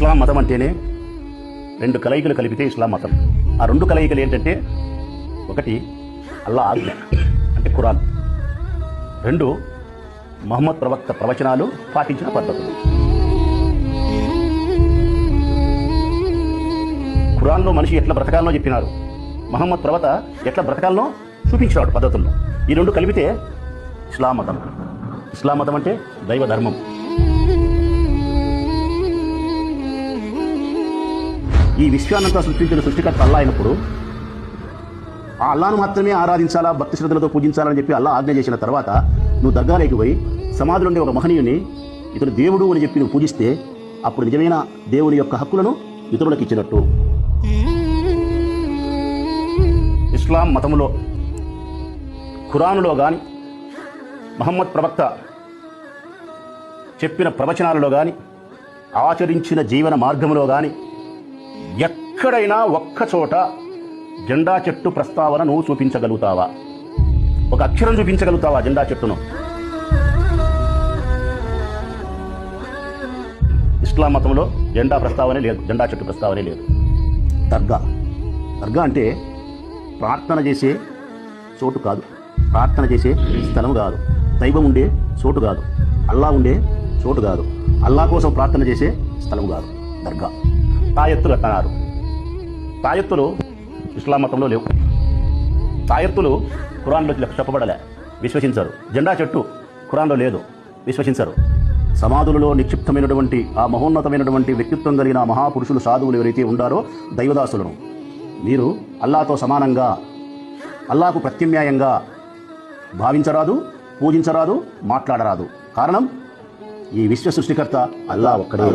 ఇస్లాం మతం అంటేనే రెండు కలయికలు కలిపితే ఇస్లాం మతం. ఆ రెండు కలయికలు ఏంటంటే, ఒకటి అల్లా ఆజ్ఞ అంటే ఖురాన్, రెండు మహమ్మద్ ప్రవక్త ప్రవచనాలు పాటించిన పద్ధతులు. ఖురాన్లో మనిషి ఎట్లా బ్రతకాలనో చెప్పినారు, మహమ్మద్ ప్రవక్త ఎట్లా బ్రతకాలనో చూపించినాడు పద్ధతుల్లో. ఈ రెండు కలిపితే ఇస్లాం మతం. ఇస్లాం మతం అంటే దైవ ధర్మం. ఈ విశ్వాన్నంతా సృష్టించిన సృష్టికర్త అల్లా అయినప్పుడు ఆ అల్లాను మాత్రమే ఆరాధించాలా, భక్తి శ్రద్ధలతో పూజించాలని చెప్పి అల్లా ఆజ్ఞ చేసిన తర్వాత నువ్వు దర్గాలోకి పోయి సమాధిలో ఉండే ఒక మహనీయుని ఇతడు దేవుడు అని చెప్పి నువ్వు పూజిస్తే అప్పుడు నిజమైన దేవుని యొక్క హక్కులను ఇతరులకు ఇచ్చినట్టు. ఇస్లాం మతంలో ఖురానులో కానీ మహమ్మద్ ప్రవక్త చెప్పిన ప్రవచనాలలో కానీ ఆచరించిన జీవన మార్గంలో కానీ ఎక్కడైనా ఒక్క చోట జెండా చెట్టు ప్రస్తావన నువ్వు చూపించగలుగుతావా? ఒక అక్షరం చూపించగలుగుతావా జెండా చెట్టును? ఇస్లాం మతంలో జెండా ప్రస్తావనే లేదు, జెండా చెట్టు ప్రస్తావనే లేదు. దర్గా అంటే ప్రార్థన చేసే చోటు కాదు, ప్రార్థన చేసే స్థలం కాదు, దైవం ఉండే చోటు కాదు, అల్లా ఉండే చోటు కాదు, అల్లా కోసం ప్రార్థన చేసే స్థలం కాదు దర్గా. తాయెత్తులు అన్నారు. తాయెత్తులు ఇస్లాం మతంలో లేవు. తాయెత్తులు ఖురాన్లో చెప్పబడలే, విశ్వసించరు. జెండా చెట్టు ఖురాన్లో లేదు, విశ్వసించరు. సమాధులలో నిక్షిప్తమైనటువంటి ఆ మహోన్నతమైనటువంటి వ్యక్తిత్వం కలిగిన మహాపురుషులు, సాధువులు ఎవరైతే ఉండారో దైవదాసులను మీరు అల్లాతో సమానంగా, అల్లాకు ప్రత్యామ్నాయంగా భావించరాదు, పూజించరాదు, మాట్లాడరాదు. కారణం ఈ విశ్వ సృష్టికర్త అల్లా ఒక్కడే.